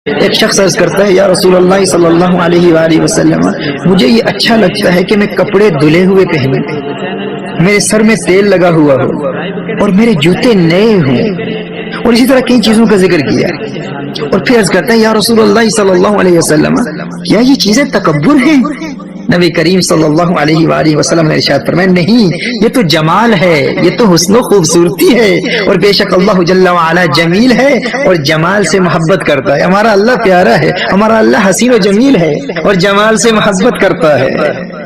ایک شخص عرض کرتا ہے یا رسول اللہ صلی اللہ علیہ وآلہ وسلم، مجھے یہ اچھا لگتا ہے کہ میں کپڑے دھلے ہوئے پہنوں، میرے سر میں تیل لگا ہوا ہو اور میرے جوتے نئے ہوں، اور اسی طرح کئی چیزوں کا ذکر کیا، اور پھر عرض کرتا ہے یا رسول اللہ صلی اللہ علیہ وسلم، کیا یہ چیزیں تکبر ہیں؟ نبی کریم صلی اللہ علیہ وآلہ وسلم نے ارشاد فرمایا نہیں، یہ تو جمال ہے، یہ تو حسن و خوبصورتی ہے، اور بے شک اللہ جل وعلا جمیل ہے اور جمال سے محبت کرتا ہے۔ ہمارا اللہ پیارا ہے، ہمارا اللہ حسین و جمیل ہے اور جمال سے محبت کرتا ہے۔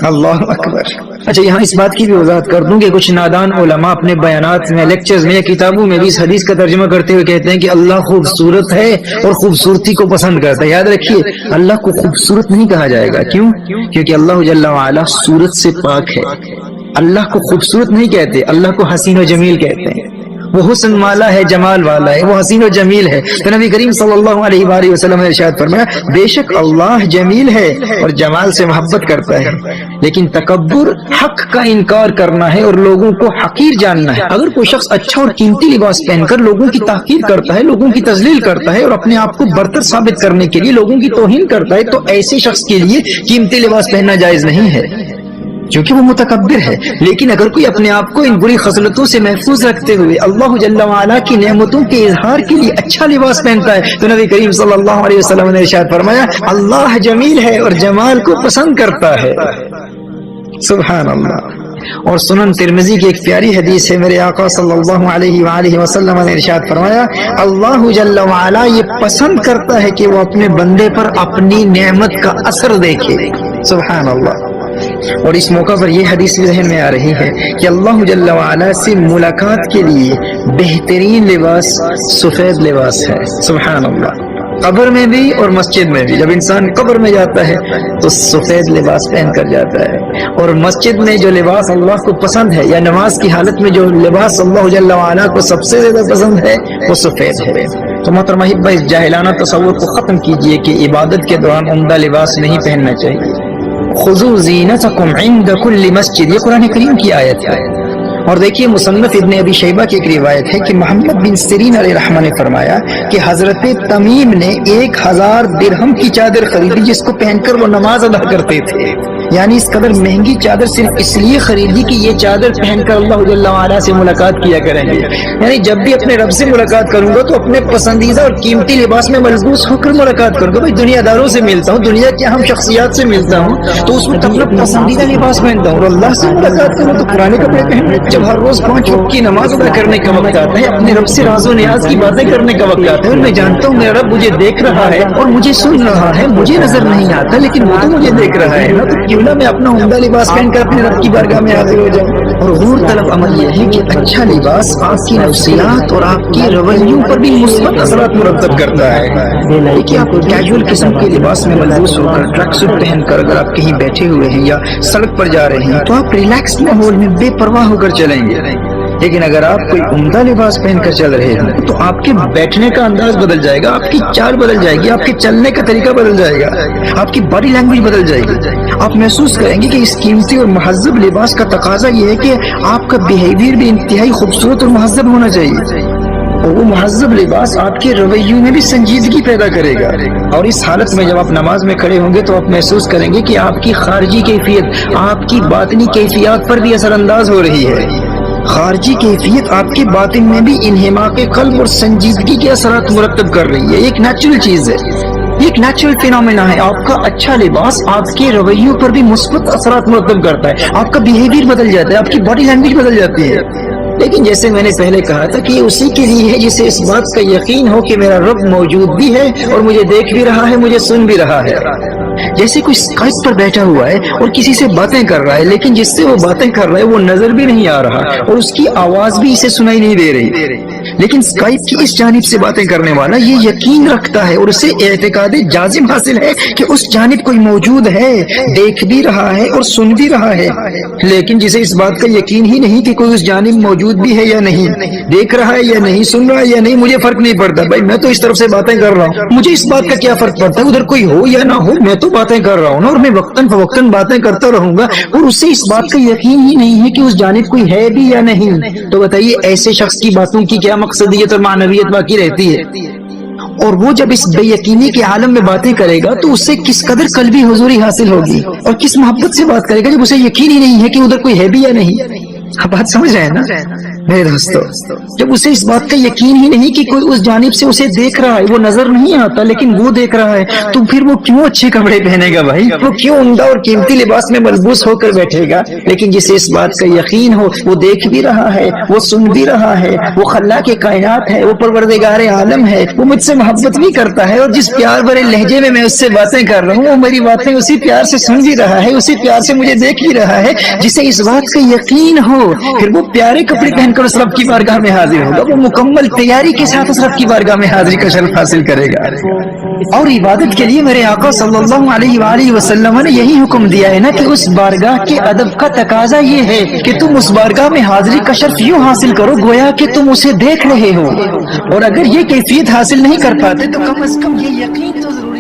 اللہ اکبر۔ اچھا، یہاں اس بات کی بھی وضاحت کر دوں کہ کچھ نادان علماء اپنے بیانات میں، لیکچرز میں یا کتابوں میں بھی اس حدیث کا ترجمہ کرتے ہوئے کہتے ہیں کہ اللہ خوبصورت ہے اور خوبصورتی کو پسند کرتا ہے۔ یاد رکھیے، اللہ کو خوبصورت نہیں کہا جائے گا، کیوں؟ کیونکہ اللہ جل وعلا صورت سے پاک ہے۔ اللہ کو خوبصورت نہیں کہتے، اللہ کو حسین و جمیل کہتے ہیں۔ وہ حسن والا ہے، جمال والا ہے، وہ حسین و جمیل ہے۔ تو نبی کریم صلی اللہ علیہ وآلہ وسلم نے ارشاد فرمایا بے شک اللہ جمیل ہے اور جمال سے محبت کرتا ہے، لیکن تکبر حق کا انکار کرنا ہے اور لوگوں کو حقیر جاننا ہے۔ اگر کوئی شخص اچھا اور قیمتی لباس پہن کر لوگوں کی تحقیر کرتا ہے، لوگوں کی تذلیل کرتا ہے اور اپنے آپ کو برتر ثابت کرنے کے لیے لوگوں کی توہین کرتا ہے، تو ایسے شخص کے لیے قیمتی لباس پہننا جائز نہیں ہے، کیونکہ وہ متکبر ہے۔ لیکن اگر کوئی اپنے آپ کو ان بری خصلتوں سے محفوظ رکھتے ہوئے اللہ جل وعلا کی نعمتوں کے اظہار کے لیے اچھا لباس پہنتا ہے، تو نبی کریم صلی اللہ علیہ وسلم نے ارشاد فرمایا اللہ جمیل ہے اور جمال کو پسند کرتا ہے۔ سبحان اللہ۔ اور سنن ترمذی کی ایک پیاری حدیث ہے، میرے آقا صلی اللہ علیہ وآلہ وسلم نے ارشاد فرمایا اللہ جل وعلا یہ پسند کرتا ہے کہ وہ اپنے بندے پر اپنی نعمت کا اثر دیکھے۔ سبحان اللہ۔ اور اس موقع پر یہ حدیث بھی ذہن میں آ رہی ہے کہ اللہ جل وعلا سے ملاقات کے لیے بہترین لباس سفید لباس ہے۔ سبحان اللہ۔ قبر میں بھی اور مسجد میں بھی، جب انسان قبر میں جاتا ہے تو سفید لباس پہن کر جاتا ہے، اور مسجد میں جو لباس اللہ کو پسند ہے یا نماز کی حالت میں جو لباس اللہ جل وعلا کو سب سے زیادہ پسند ہے وہ سفید ہے۔ تو محترم احبہ، اس جاہلانہ تصور کو ختم کیجئے کہ عبادت کے دوران عمدہ لباس نہیں پہننا چاہیے۔ خذوا زینتکم عند کل مسجد، یہ قرآن کریم کی آیت ہے۔ اور دیکھیے مصنف ابن ابی شیبہ کی ایک روایت ہے کہ محمد بن سیرین علیہ رحمہ نے فرمایا کہ حضرت تمیم نے 1000 درہم کی چادر خریدی جس کو پہن کر وہ نماز ادا کرتے تھے، یعنی اس قدر مہنگی چادر صرف اس لیے خریدی کہ یہ چادر پہن کر اللہ جل وعلا سے ملاقات کیا کریں گے، یعنی جب بھی اپنے رب سے ملاقات کروں گا تو اپنے پسندیدہ اور قیمتی لباس میں ملبوس ہو کر ملاقات کروں گا۔ بھائی دنیا داروں سے ملتا ہوں، دنیا کی اہم شخصیات سے ملتا ہوں، تو اس میں اپنا پسندیدہ لباس پہنتا ہوں، اور اللہ سے ملاقات کروں تو پرانے کپڑے پہن۔ جب ہر روز 5 وقت کی نماز ادا کرنے کا وقت آتا ہے، اپنے رب سے راز و نیاز کی باتیں کرنے کا وقت آتا ہے، اور میں جانتا ہوں میرا رب مجھے دیکھ رہا ہے اور مجھے سن رہا ہے، مجھے نظر نہیں آتا لیکن وہ تو مجھے دیکھ رہا ہے نا، تو کیوں نہ میں اپنا عمدہ لباس پہن کر اپنے رب کی بارگاہ میں حاضر ہو جاؤں۔ اور غور طلب عمل یہ ہے کہ اچھا لباس آپ کی نفسیات اور آپ کی رویوں پر بھی مثبت اثرات مرتب کرتا ہے۔ دیکھیے آپ کیجول قسم کے لباس میں ملبوس ہو کر ٹریک سوٹ پہن کر اگر آپ کہیں بیٹھے ہوئے ہیں یا سڑک پر جا رہے ہیں تو آپ ریلیکس ماحول میں بے پرواہ ہو کر چلیں گے، لیکن اگر آپ کوئی عمدہ لباس پہن کر چل رہے ہیں تو آپ کے بیٹھنے کا انداز بدل جائے گا، آپ کی چال بدل جائے گی، آپ کے چلنے کا طریقہ بدل جائے گا، آپ کی باڈی لینگویج بدل جائے گی۔ آپ محسوس کریں گے کہ اس قیمتی اور مہذب لباس کا تقاضا یہ ہے کہ آپ کا بیہیویئر بھی انتہائی خوبصورت اور مہذب ہونا چاہیے، اور وہ مہذب لباس آپ کے رویوں میں بھی سنجیدگی پیدا کرے گا۔ اور اس حالت میں جب آپ نماز میں کھڑے ہوں گے تو آپ محسوس کریں گے کہ آپ کی خارجی کیفیت آپ کی باطنی کیفیات پر بھی اثر انداز ہو رہی ہے، خارجی کیفیت آپ کے باطن میں بھی انہماک قلب اور سنجیدگی کے اثرات مرتب کر رہی ہے۔ ایک نیچرل چیز ہے، ایک نیچرل فینومینا ہے۔ آپ کا اچھا لباس آپ کے رویوں پر بھی مثبت اثرات مرتب کرتا ہے، آپ کا بیہیویئر بدل جاتا ہے، آپ کی باڈی لینگویج بدل جاتی ہے۔ لیکن جیسے میں نے پہلے کہا تھا کہ یہ اسی کے لیے ہے جسے اس بات کا یقین ہو کہ میرا رب موجود بھی ہے اور مجھے دیکھ بھی رہا ہے، مجھے سن بھی رہا ہے۔ جیسے کوئی اسکائپ پر بیٹھا ہوا ہے اور کسی سے باتیں کر رہا ہے، لیکن جس سے وہ باتیں کر رہا ہے وہ نظر بھی نہیں آ رہا اور اس کی آواز بھی اسے سنائی نہیں دے رہی، لیکن اسکائپ کی اس جانب سے باتیں کرنے والا یہ یقین رکھتا ہے اور اسے اعتقاد جازم حاصل ہے کہ اس جانب کوئی موجود ہے، دیکھ بھی رہا ہے اور سن بھی رہا ہے۔ لیکن جسے اس بات کا یقین ہی نہیں کہ کوئی اس جانب موجود بھی ہے یا نہیں، دیکھ رہا ہے یا نہیں، سن رہا ہے یا نہیں، مجھے فرق نہیں پڑتا، بھائی میں تو اس طرف سے باتیں کر رہا ہوں، مجھے اس بات کا کیا فرق پڑتا ہے ادھر کوئی ہو یا نہ ہو، میں تو باتیں کر رہا ہوں نا، اور میں وقتاً فوقتاً باتیں کرتا رہوں گا، اور اسے اس بات کا یقین ہی نہیں ہے کہ اس جانب کوئی ہے بھی یا نہیں۔ تو بتائیے ایسے شخص کی باتوں کی کیا مقصدیت اور معنویت باقی رہتی ہے؟ اور وہ جب اس بے یقینی کے عالم میں باتیں کرے گا تو اس سے کس قدر قلبی حضوری حاصل ہوگی، اور کس محبت سے بات کرے گا جب اسے یقین ہی نہیں ہے کہ ادھر کوئی ہے بھی یا نہیں۔ آپ بات سمجھ رہے ہیں نا میرے دوستو؟ جب اسے اس بات کا یقین ہی نہیں کہ کوئی اس جانب سے اسے دیکھ رہا ہے، وہ نظر نہیں آتا لیکن وہ دیکھ رہا ہے، تو پھر وہ کیوں اچھے کپڑے پہنے گا بھائی؟ وہ کیوں عمدہ اور قیمتی لباس میں ملبوس ہو کر بیٹھے گا؟ لیکن جسے اس بات کا یقین ہو، وہ دیکھ بھی رہا ہے، وہ سن بھی رہا ہے، وہ خلاق کائنات ہے، وہ پروردگار عالم ہے، وہ مجھ سے محبت بھی کرتا ہے، اور جس پیار بھرے لہجے میں اس سے باتیں کر رہا ہوں وہ میری باتیں اسی پیار سے سن بھی رہا ہے، اسی پیار سے مجھے دیکھ بھی رہا ہے۔ جسے اس بات کا یقین ہو، پھر وہ پیارے کپڑے پہن کر اس رب کی بارگاہ میں حاضر ہوگا، وہ مکمل تیاری کے ساتھ اس رب کی بارگاہ میں حاضری کا شرف حاصل کرے گا۔ اور عبادت کے لیے میرے آقا صلی اللہ علیہ وآلہ وسلم نے یہی حکم دیا ہے نا کہ اس بارگاہ کے ادب کا تقاضا یہ ہے کہ تم اس بارگاہ میں حاضری کا شرف یوں حاصل کرو گویا کہ تم اسے دیکھ رہے ہو، اور اگر یہ کیفیت حاصل نہیں کر پاتے تو کم از کم یہ یقین تو ضروری